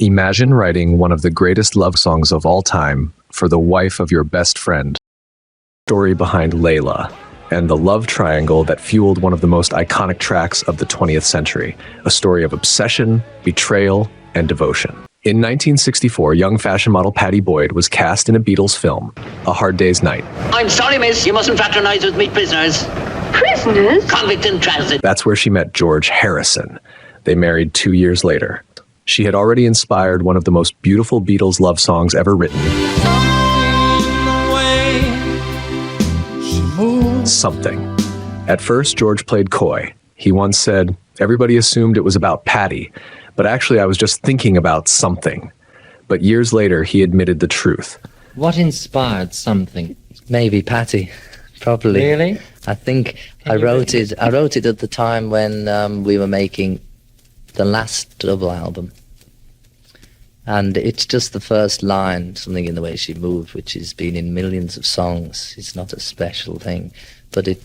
Imagine writing one of the greatest love songs of all time for the wife of your best friend. Story behind Layla and the love triangle that fueled one of the most iconic tracks of the 20th century, a story of obsession, betrayal, and devotion. In 1964, young fashion model Pattie Boyd was cast in a Beatles film, A Hard Day's Night. I'm sorry, miss, you mustn't fraternize with me prisoners. Prisoners? Convict in transit. That's where she met George Harrison. They married 2 years later. She had already inspired one of the most beautiful Beatles love songs ever written. Something. At first, George played coy. He once said, "Everybody assumed it was about Pattie, but actually I was just thinking about something." But years later, he admitted the truth. What inspired Something? Maybe Pattie, probably. Really? I think I wrote it at the time when we were making the last double album. And it's just the first line, something in the way she moved, which has been in millions of songs. It's not a special thing, but it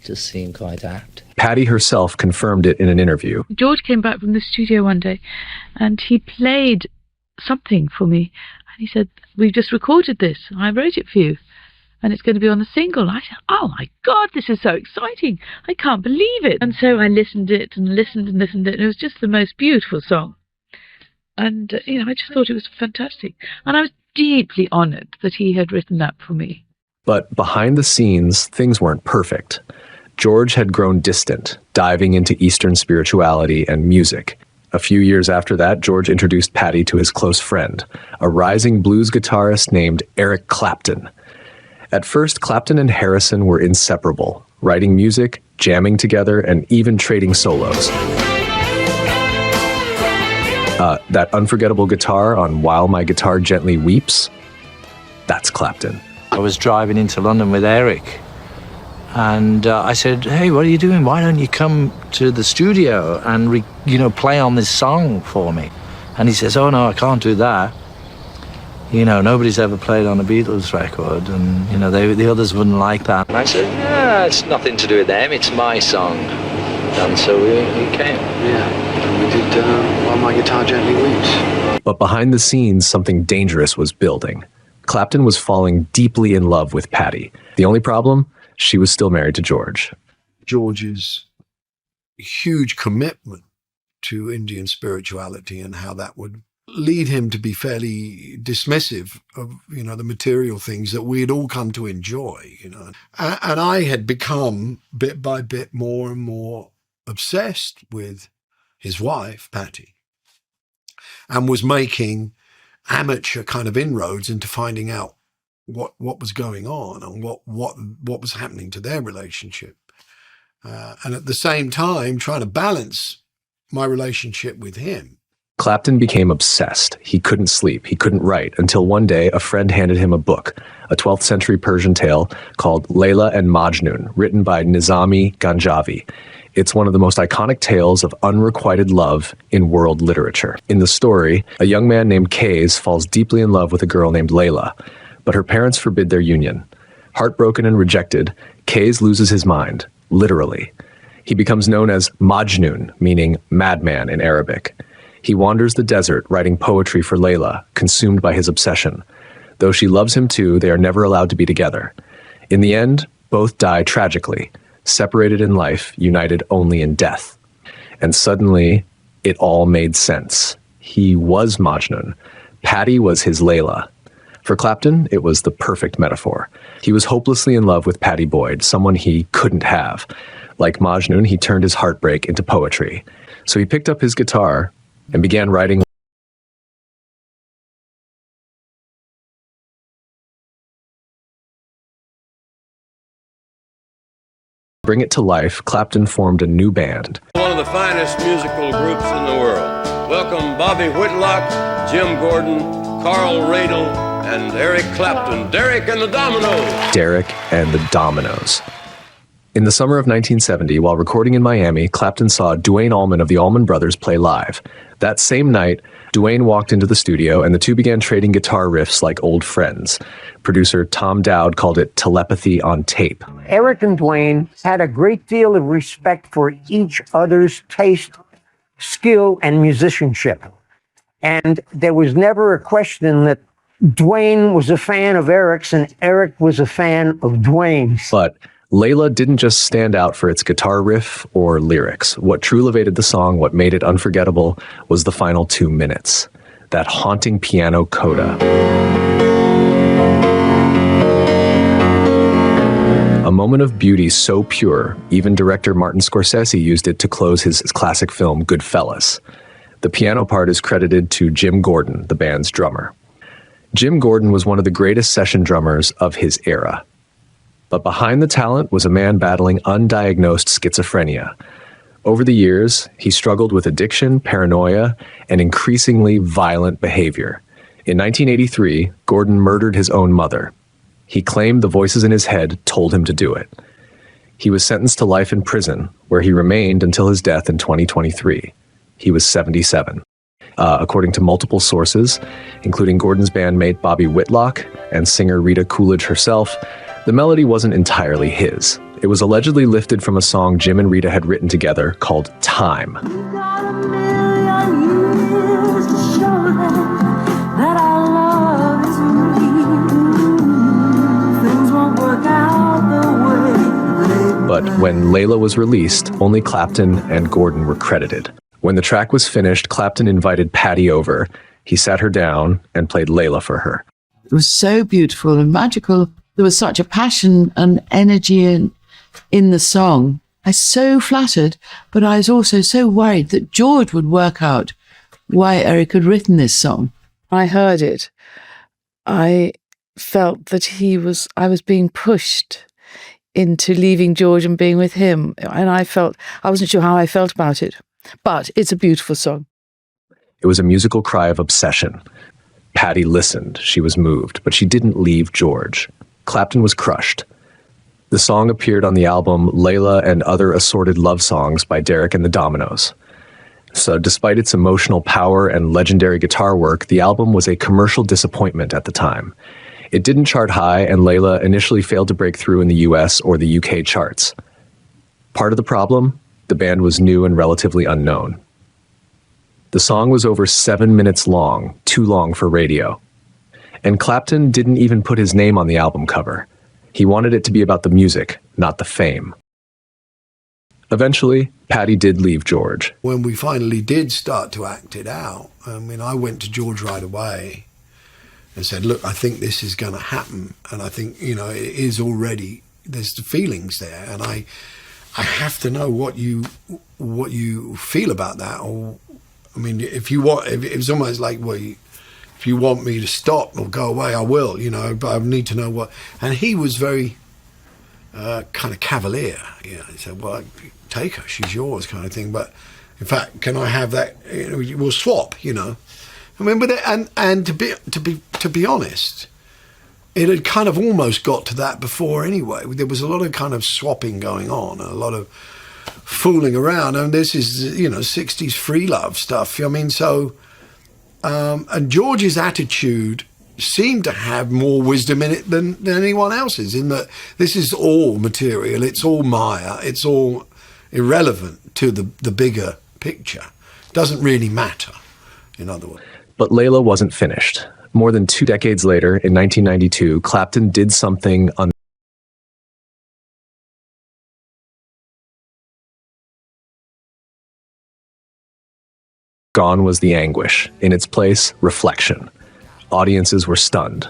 just seemed quite apt. Pattie herself confirmed it in an interview. George came back from the studio one day and he played something for me. And he said, "We've just recorded this. I wrote it for you. And it's going to be on the single." I said, "Oh my God, this is so exciting. I can't believe it." And so I listened it and listened and listened to it. And it was just the most beautiful song. And, I just thought it was fantastic. And I was deeply honored that he had written that for me. But behind the scenes, things weren't perfect. George had grown distant, diving into Eastern spirituality and music. A few years after that, George introduced Pattie to his close friend, a rising blues guitarist named Eric Clapton. At first, Clapton and Harrison were inseparable, writing music, jamming together, and even trading solos. That unforgettable guitar on While My Guitar Gently Weeps, that's Clapton. I was driving into London with Eric, and I said, "Hey, what are you doing? Why don't you come to the studio and play on this song for me?" And he says, "Oh no, I can't do that. Nobody's ever played on a Beatles record, and the others wouldn't like that." And I said, "Yeah, it's nothing to do with them. It's my song." And so we came. Yeah, and we did While My Guitar Gently Weeps. But behind the scenes, something dangerous was building. Clapton was falling deeply in love with Pattie. The only problem? She was still married to George. George's huge commitment to Indian spirituality and how that would lead him to be fairly dismissive of, the material things that we had all come to enjoy, And I had become, bit by bit, more and more obsessed with his wife, Pattie, and was making amateur kind of inroads into finding out what was going on and what was happening to their relationship. And at the same time, trying to balance my relationship with him. Clapton became obsessed. He couldn't sleep. He couldn't write until one day a friend handed him a book, a 12th century Persian tale called Layla and Majnun, written by Nizami Ganjavi. It's one of the most iconic tales of unrequited love in world literature. In the story, a young man named Kays falls deeply in love with a girl named Layla, but her parents forbid their union. Heartbroken and rejected, Kays loses his mind, literally. He becomes known as Majnun, meaning madman in Arabic. He wanders the desert, writing poetry for Layla, consumed by his obsession. Though she loves him too, they are never allowed to be together. In the end, both die tragically, separated in life, united only in death. And suddenly, it all made sense. He was Majnun. Pattie was his Layla. For Clapton, it was the perfect metaphor. He was hopelessly in love with Pattie Boyd, someone he couldn't have. Like Majnun, he turned his heartbreak into poetry. So he picked up his guitar and began writing. Bring it to life, Clapton formed a new band. One of the finest musical groups in the world. Welcome Bobby Whitlock, Jim Gordon, Carl Radle, and Eric Clapton. Derek and the Dominoes. Derek and the Dominoes. In the summer of 1970, while recording in Miami, Clapton saw Duane Allman of the Allman Brothers play live. That same night, Duane walked into the studio and the two began trading guitar riffs like old friends. Producer Tom Dowd called it telepathy on tape. Eric and Duane had a great deal of respect for each other's taste, skill, and musicianship. And there was never a question that Dwayne was a fan of Eric's and Eric was a fan of Dwayne's. But Layla didn't just stand out for its guitar riff or lyrics. What truly elevated the song, what made it unforgettable, was the final 2 minutes. That haunting piano coda. A moment of beauty so pure, even director Martin Scorsese used it to close his classic film Goodfellas. The piano part is credited to Jim Gordon, the band's drummer. Jim Gordon was one of the greatest session drummers of his era. But behind the talent was a man battling undiagnosed schizophrenia. Over the years, he struggled with addiction, paranoia, and increasingly violent behavior. In 1983, Gordon murdered his own mother. He claimed the voices in his head told him to do it. He was sentenced to life in prison, where he remained until his death in 2023. He was 77. According to multiple sources, including Gordon's bandmate Bobby Whitlock and singer Rita Coolidge herself, the melody wasn't entirely his. It was allegedly lifted from a song Jim and Rita had written together called Time. But when Layla was released, only Clapton and Gordon were credited. When the track was finished, Clapton invited Patty over. He sat her down and played Layla for her. It was so beautiful and magical. There was such a passion and energy in the song. I was so flattered, but I was also so worried that George would work out why Eric had written this song. I heard it. I felt that I was being pushed into leaving George and being with him. And I wasn't sure how I felt about it. But it's a beautiful song. It was a musical cry of obsession. Patty listened. She was moved, but she didn't leave George. Clapton was crushed. The song appeared on the album Layla and Other Assorted Love Songs by Derek and the Dominoes. So despite its emotional power and legendary guitar work, the album was a commercial disappointment at the time. It didn't chart high, and Layla initially failed to break through in the US or the UK charts. Part of the problem? The band was new and relatively unknown. The song was over 7 minutes long, too long for radio. And Clapton didn't even put his name on the album cover. He wanted it to be about the music, not the fame. Eventually, Patty did leave George. When we finally did start to act it out, I went to George right away and said, look, I think this is going to happen. And I think, it is already, there's the feelings there. And I have to know what you feel about that. Or, if you want, if it's almost like, well, if you want me to stop or go away, I will, but I need to know what. And he was very kind of cavalier. He said, well, take her, she's yours, kind of thing. But in fact, can I have that? We'll swap, But and to be honest, it had kind of almost got to that before anyway. There was a lot of kind of swapping going on, a lot of fooling around. And this is, 60s free love stuff. And George's attitude seemed to have more wisdom in it than anyone else's, in that this is all material, it's all Maya, it's all irrelevant to the bigger picture. It doesn't really matter, in other words. But Layla wasn't finished. More than 2 decades later, in 1992, Clapton did something Gone was the anguish. In its place, reflection. Audiences were stunned.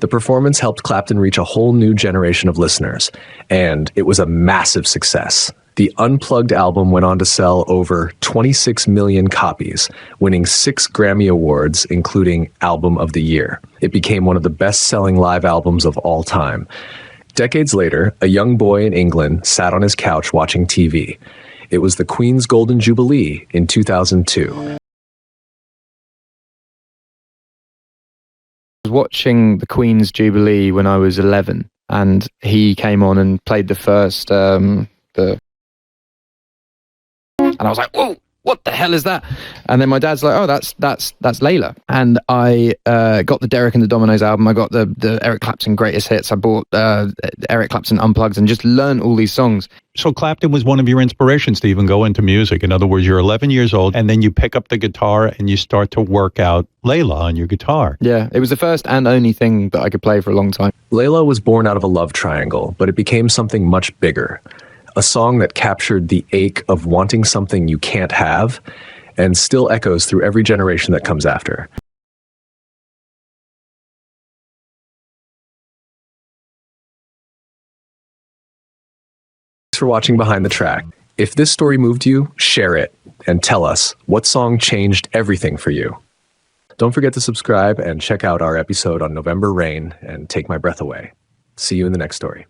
The performance helped Clapton reach a whole new generation of listeners, and it was a massive success. The Unplugged album went on to sell over 26 million copies, winning 6 Grammy Awards, including Album of the Year. It became one of the best-selling live albums of all time. Decades later, a young boy in England sat on his couch watching TV. It was the Queen's Golden Jubilee in 2002. I was watching the Queen's Jubilee when I was 11, and he came on and played the first, and I was like, whoa, what the hell is that? And then my dad's like, oh, that's Layla. And I got the Derek and the Dominoes album. I got the Eric Clapton greatest hits. I bought Eric Clapton Unplugged and just learned all these songs. So Clapton was one of your inspirations to even go into music. In other words, you're 11 years old and then you pick up the guitar and you start to work out Layla on your guitar. Yeah, it was the first and only thing that I could play for a long time. Layla was born out of a love triangle, but it became something much bigger. A song that captured the ache of wanting something you can't have and still echoes through every generation that comes after. Thanks for watching Behind the Track. If this story moved you, share it and tell us what song changed everything for you. Don't forget to subscribe and check out our episode on November Rain and Take My Breath Away. See you in the next story.